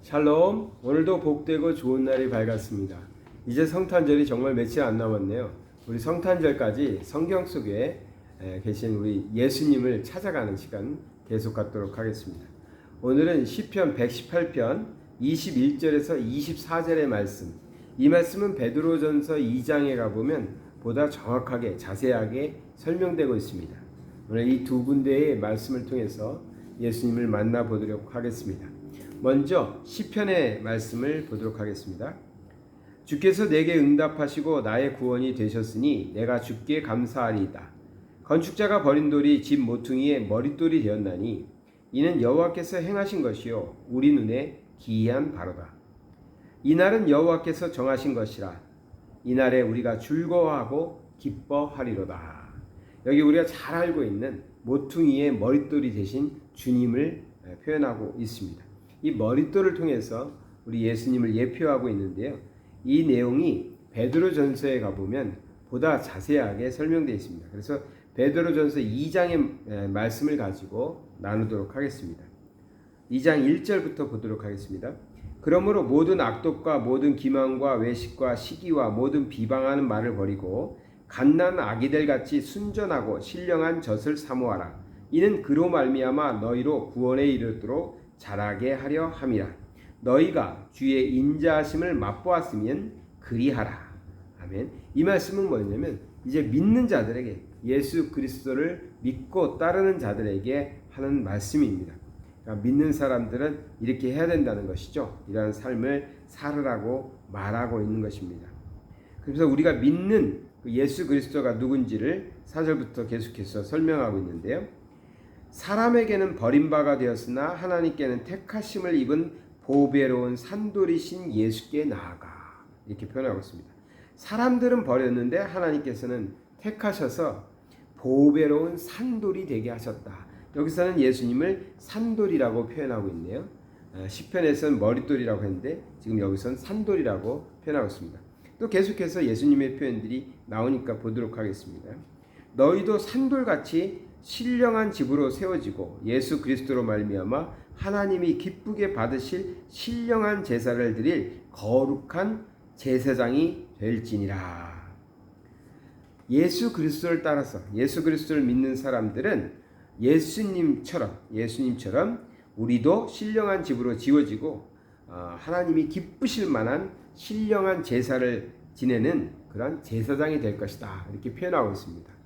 샬롬. 오늘도 복되고 좋은 날이 밝았습니다. 이제 성탄절이 정말 며칠 안 남았네요. 우리 성탄절까지 성경 속에 계신 우리 예수님을 찾아가는 시간 계속 갖도록 하겠습니다. 오늘은 시편 118편 21절에서 24절의 말씀. 이 말씀은 베드로전서 2장에 가보면 보다 정확하게 자세하게 설명되고 있습니다. 오늘 이 두 군데의 말씀을 통해서 예수님을 만나보도록 하겠습니다. 먼저 시편의 말씀을 보도록 하겠습니다. 주께서 내게 응답하시고 나의 구원이 되셨으니 내가 주께 감사하리이다. 건축자가 버린 돌이 집 모퉁이의 머릿돌이 되었나니 이는 여호와께서 행하신 것이요 우리 눈에 기이한 바로다. 이날은 여호와께서 정하신 것이라. 이날에 우리가 즐거워하고 기뻐하리로다. 여기 우리가 잘 알고 있는 모퉁이의 머릿돌이 되신 주님을 표현하고 있습니다. 이 머릿돌을 통해서 우리 예수님을 예표하고 있는데요. 이 내용이 베드로전서에 가보면 보다 자세하게 설명되어 있습니다. 그래서 베드로전서 2장의 말씀을 가지고 나누도록 하겠습니다. 2장 1절부터 보도록 하겠습니다. 그러므로 모든 악독과 모든 기만과 외식과 시기와 모든 비방하는 말을 버리고 갓난 아기들 같이 순전하고 신령한 젖을 사모하라. 이는 그로 말미암아 너희로 구원에 이르도록 자라게 하려 함이라. 너희가 주의 인자하심을 맛보았으면 그리하라. 아멘. 이 말씀은 뭐냐면 이제 믿는 자들에게, 예수 그리스도를 믿고 따르는 자들에게 하는 말씀입니다. 그러니까 믿는 사람들은 이렇게 해야 된다는 것이죠. 이러한 삶을 살으라고 말하고 있는 것입니다. 그래서 우리가 믿는 예수 그리스도가 누군지를 4절부터 계속해서 설명하고 있는데요. 사람에게는 버림바가 되었으나 하나님께는 택하심을 입은 보배로운 산돌이신 예수께 나아가. 이렇게 표현하고 있습니다. 사람들은 버렸는데 하나님께서는 택하셔서 보배로운 산돌이 되게 하셨다. 여기서는 예수님을 산돌이라고 표현하고 있네요. 시편에서는 머릿돌이라고 했는데 지금 여기서는 산돌이라고 표현하고 있습니다. 또 계속해서 예수님의 표현들이 나오니까 보도록 하겠습니다. 너희도 산돌같이 신령한 집으로 세워지고 예수 그리스도로 말미암아 하나님이 기쁘게 받으실 신령한 제사를 드릴 거룩한 제사장이 될지니라. 예수 그리스도를 따라서 예수 그리스도를 믿는 사람들은 예수님처럼 우리도 신령한 집으로 지어지고 하나님이 기쁘실 만한 신령한 제사를 지내는 그런 제사장이 될 것이다. 이렇게 표현하고 있습니다.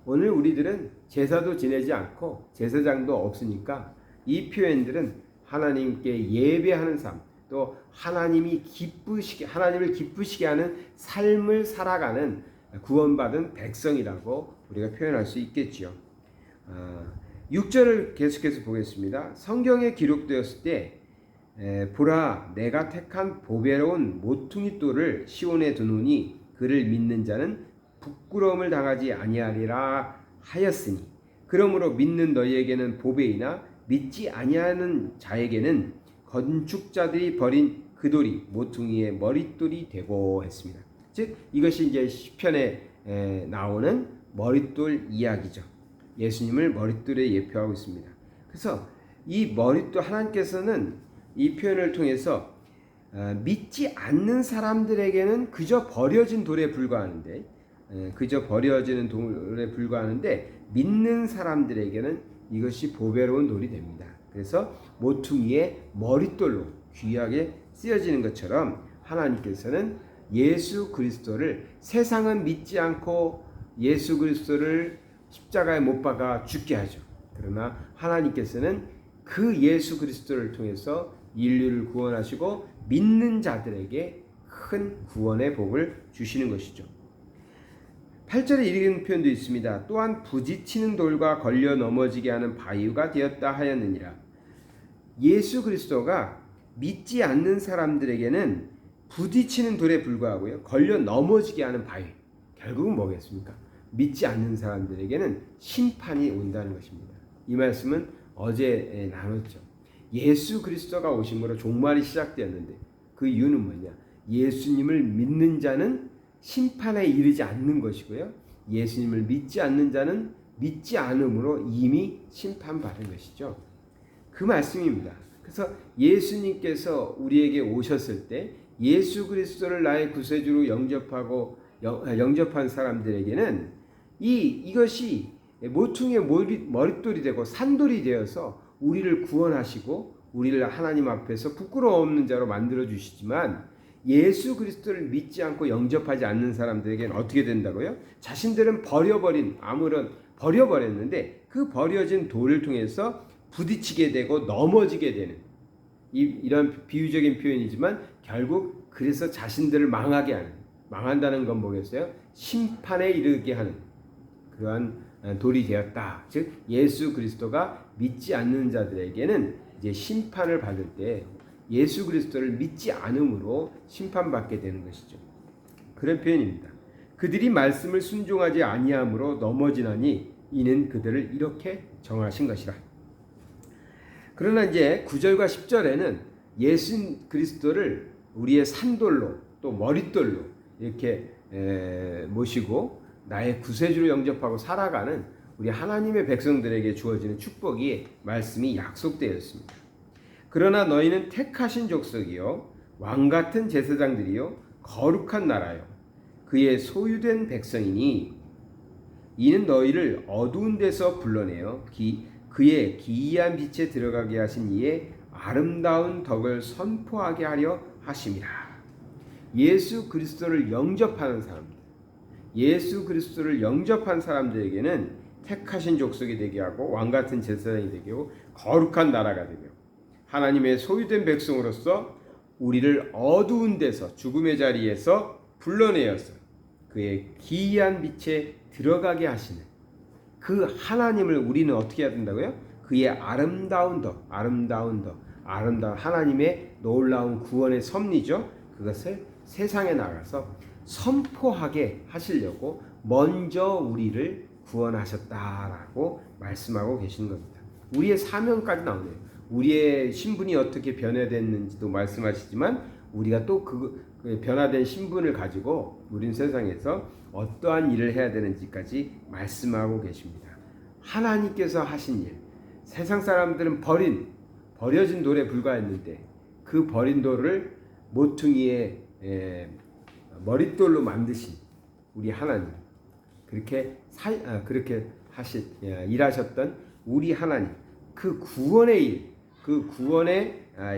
오늘 우리들은 제사도 지내지 않고 제사장도 없으니까 이 표현들은 하나님께 예배하는 삶, 또 하나님을 기쁘시게 하는 삶을 살아가는 구원받은 백성이라고 우리가 표현할 수 있겠지요. 6절을 계속해서 보겠습니다. 성경에 기록되었을 때 보라 내가 택한 보배로운 모퉁이 돌을 시온에 두노니 그를 믿는 자는 부끄러움을 당하지 아니하리라 하였으니 그러므로 믿는 너희에게는 보배이나 믿지 아니하는 자에게는 건축자들이 버린 그 돌이 모퉁이의 머릿돌이 되고 했습니다. 즉 이것이 이제 시편에 나오는 머릿돌 이야기죠. 예수님을 머릿돌에 예표하고 있습니다. 그래서 이 머릿돌 하나님께서는 이 표현을 통해서 믿지 않는 사람들에게는 그저 버려진 돌에 불과하는데 믿는 사람들에게는 이것이 보배로운 돌이 됩니다. 그래서 모퉁이의 머릿돌로 귀하게 쓰여지는 것처럼 하나님께서는 예수 그리스도를 세상은 믿지 않고 예수 그리스도를 십자가에 못 박아 죽게 하죠. 그러나 하나님께서는 그 예수 그리스도를 통해서 인류를 구원하시고 믿는 자들에게 큰 구원의 복을 주시는 것이죠. 8절에 이런 표현도 있습니다. 또한 부딪히는 돌과 걸려 넘어지게 하는 바위가 되었다 하였느니라. 예수 그리스도가 믿지 않는 사람들에게는 부딪히는 돌에 불과하고요. 걸려 넘어지게 하는 바위. 결국은 뭐겠습니까? 믿지 않는 사람들에게는 심판이 온다는 것입니다. 이 말씀은 어제 나눴죠. 예수 그리스도가 오심으로 종말이 시작되었는데 그 이유는 뭐냐? 예수님을 믿는 자는 심판에 이르지 않는 것이고요. 예수님을 믿지 않는 자는 믿지 않음으로 이미 심판받은 것이죠. 그 말씀입니다. 그래서 예수님께서 우리에게 오셨을 때 예수 그리스도를 나의 구세주로 영접한 사람들에게는 이것이 모퉁이의 머릿돌이 되고 산돌이 되어서 우리를 구원하시고 우리를 하나님 앞에서 부끄러움 없는 자로 만들어 주시지만, 예수 그리스도를 믿지 않고 영접하지 않는 사람들에게는 어떻게 된다고요? 자신들은 버려버렸는데 그 버려진 돌을 통해서 부딪히게 되고 넘어지게 되는, 이런 비유적인 표현이지만 결국 그래서 자신들을 망한다는 건 뭐겠어요? 심판에 이르게 하는 그러한 돌이 되었다. 즉 예수 그리스도가 믿지 않는 자들에게는 이제 심판을 받을 때 예수 그리스도를 믿지 않음으로 심판받게 되는 것이죠. 그런 표현입니다. 그들이 말씀을 순종하지 아니함으로 넘어지나니 이는 그들을 이렇게 정하신 것이라. 그러나 이제 9절과 10절에는 예수 그리스도를 우리의 산돌로 또 머릿돌로 이렇게 모시고 나의 구세주로 영접하고 살아가는 우리 하나님의 백성들에게 주어지는 축복이 말씀이 약속되어 있습니다. 그러나 너희는 택하신 족속이요 왕같은 제사장들이요 거룩한 나라요 그의 소유된 백성이니 이는 너희를 어두운 데서 불러내어 그의 기이한 빛에 들어가게 하신 이의 아름다운 덕을 선포하게 하려 하심이라. 예수 그리스도를 영접하는 사람들, 예수 그리스도를 영접한 사람들에게는 택하신 족속이 되게 하고 왕같은 제사장이 되게 하고 거룩한 나라가 되게 하고 하나님의 소유된 백성으로서 우리를 어두운 데서 죽음의 자리에서 불러내어서 그의 기이한 빛에 들어가게 하시는 그 하나님을 우리는 어떻게 해야 된다고요? 그의 아름다운 하나님의 놀라운 구원의 섭리죠. 그것을 세상에 나가서 선포하게 하시려고 먼저 우리를 구원하셨다라고 말씀하고 계시는 겁니다. 우리의 사명까지 나오네요. 우리의 신분이 어떻게 변화됐는지도 말씀하시지만 우리가 또 그 변화된 신분을 가지고 우린 세상에서 어떠한 일을 해야 되는지까지 말씀하고 계십니다. 하나님께서 하신 일, 세상 사람들은 버려진 돌에 불과했는데 그 버린 돌을 모퉁이의 머릿돌로 만드신 우리 하나님, 그렇게 일하셨던 우리 하나님, 그 구원의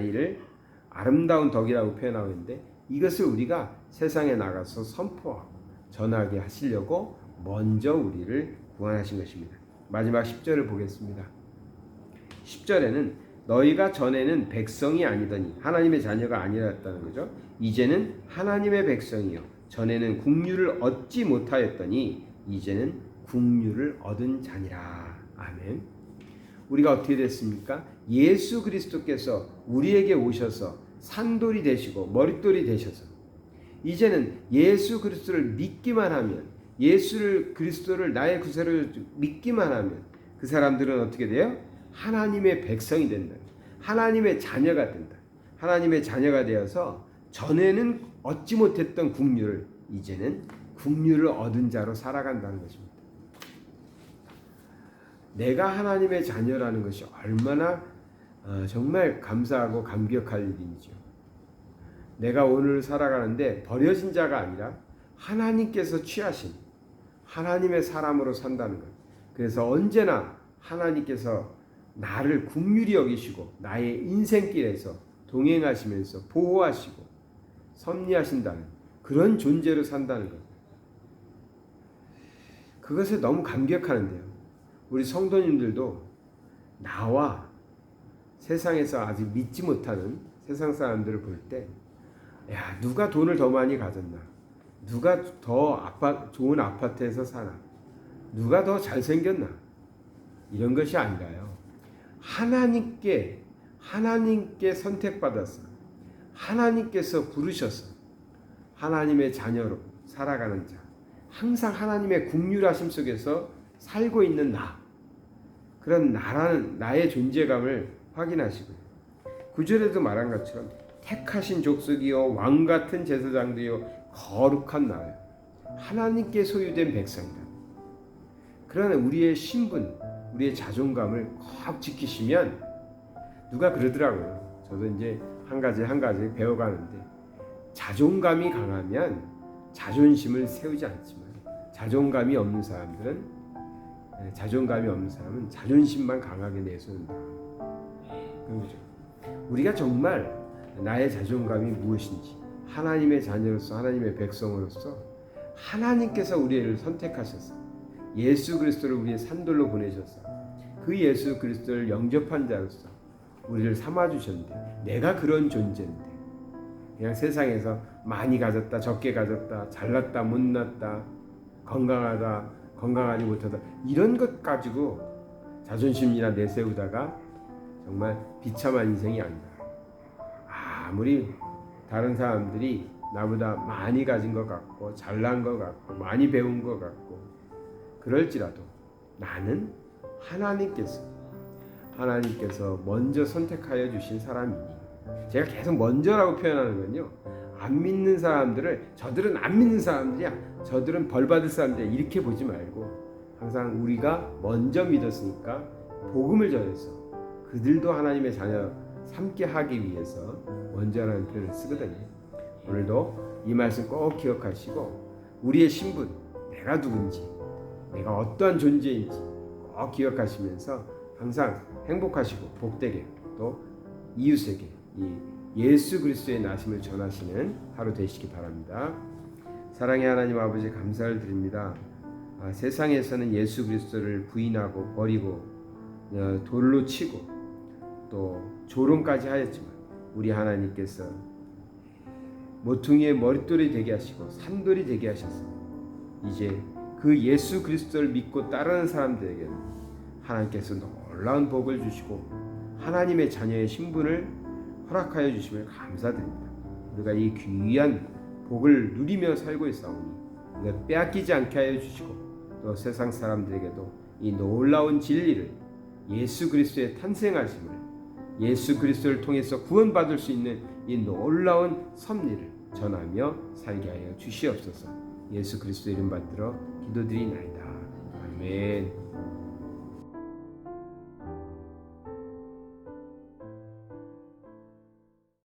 일을 아름다운 덕이라고 표현하고 있는데 이것을 우리가 세상에 나가서 선포하고 전하게 하시려고 먼저 우리를 구원하신 것입니다. 마지막 10절을 보겠습니다. 10절에는 너희가 전에는 백성이 아니더니 하나님의 자녀가 아니었다는 거죠. 이제는 하나님의 백성이요 전에는 국류를 얻지 못하였더니 이제는 국류를 얻은 자니라. 아멘. 우리가 어떻게 됐습니까? 예수 그리스도께서 우리에게 오셔서 산돌이 되시고 머릿돌이 되셔서 이제는 예수 그리스도를 믿기만 하면, 예수 그리스도를 나의 구세로 믿기만 하면 그 사람들은 어떻게 돼요? 하나님의 백성이 된다. 하나님의 자녀가 된다. 하나님의 자녀가 되어서 전에는 얻지 못했던 국류를 이제는 국류를 얻은 자로 살아간다는 것입니다. 내가 하나님의 자녀라는 것이 얼마나 정말 감사하고 감격할 일이죠. 내가 오늘 살아가는데 버려진 자가 아니라 하나님께서 취하신 하나님의 사람으로 산다는 것. 그래서 언제나 하나님께서 나를 긍휼히 여기시고 나의 인생길에서 동행하시면서 보호하시고 섭리하신다는 그런 존재로 산다는 것. 그것에 너무 감격하는데요. 우리 성도님들도 나와 세상에서 아직 믿지 못하는 세상 사람들을 볼 때, 야, 누가 돈을 더 많이 가졌나? 누가 더 좋은 아파트에서 사나? 누가 더 잘생겼나? 이런 것이 아니라요. 하나님께 선택받아서 하나님께서 부르셔서 하나님의 자녀로 살아가는 자, 항상 하나님의 긍휼하심 속에서 살고 있는 그런 나의 존재감을 확인하시고요. 9절에도 말한 것처럼 택하신 족속이요 왕같은 제사장들이요 거룩한 나라요 하나님께 소유된 백성이다. 그러나 우리의 신분, 우리의 자존감을 꼭 지키시면 누가 그러더라고요. 저도 이제 한 가지 배워가는데, 자존감이 강하면 자존심을 세우지 않지만 자존감이 없는 사람은 자존심만 강하게 내세운다. 그렇죠. 우리가 정말 나의 자존감이 무엇인지, 하나님의 자녀로서, 하나님의 백성으로서 하나님께서 우리를 선택하셔서 예수 그리스도를 우리의 산돌로 보내셔서 그 예수 그리스도를 영접한 자로서 우리를 삼아주셨는데, 내가 그런 존재인데 그냥 세상에서 많이 가졌다, 적게 가졌다, 잘났다, 못났다, 건강하다, 건강하지 못하다, 이런 것 가지고 자존심이나 내세우다가 정말 비참한 인생이 아니다. 아무리 다른 사람들이 나보다 많이 가진 것 같고 잘난 것 같고 많이 배운 것 같고 그럴지라도 나는 하나님께서 먼저 선택하여 주신 사람이니, 제가 계속 먼저라고 표현하는 건요, 안 믿는 사람들을 저들은 안 믿는 사람들이야, 저들은 벌 받을 사람들이야, 이렇게 보지 말고 항상 우리가 먼저 믿었으니까 복음을 전해서 그들도 하나님의 자녀 삼게 하기 위해서 먼저라는 표현을 쓰거든요. 오늘도 이 말씀 꼭 기억하시고 우리의 신분, 내가 누군지, 내가 어떠한 존재인지 꼭 기억하시면서 항상 행복하시고 복되게, 또 이웃에게 이 예수 그리스도의 나심을 전하시는 하루 되시기 바랍니다. 사랑의 하나님 아버지, 감사를 드립니다. 세상에서는 예수 그리스도를 부인하고 버리고 돌로 치고 또 조롱까지 하였지만, 우리 하나님께서 모퉁이의 머릿돌이 되게 하시고 산돌이 되게 하셔서 이제 그 예수 그리스도를 믿고 따르는 사람들에게는 하나님께서 놀라운 복을 주시고 하나님의 자녀의 신분을 허락하여 주심을 감사드립니다. 우리가 이 귀한 복을 누리며 살고 있사오니 우리가 빼앗기지 않게 하여 주시고, 또 세상 사람들에게도 이 놀라운 진리를, 예수 그리스도의 탄생하심을, 예수 그리스도를 통해서 구원받을 수 있는 이 놀라운 섭리를 전하며 살게 하여 주시옵소서. 예수 그리스도 이름 받들어 기도드리나이다. 아멘.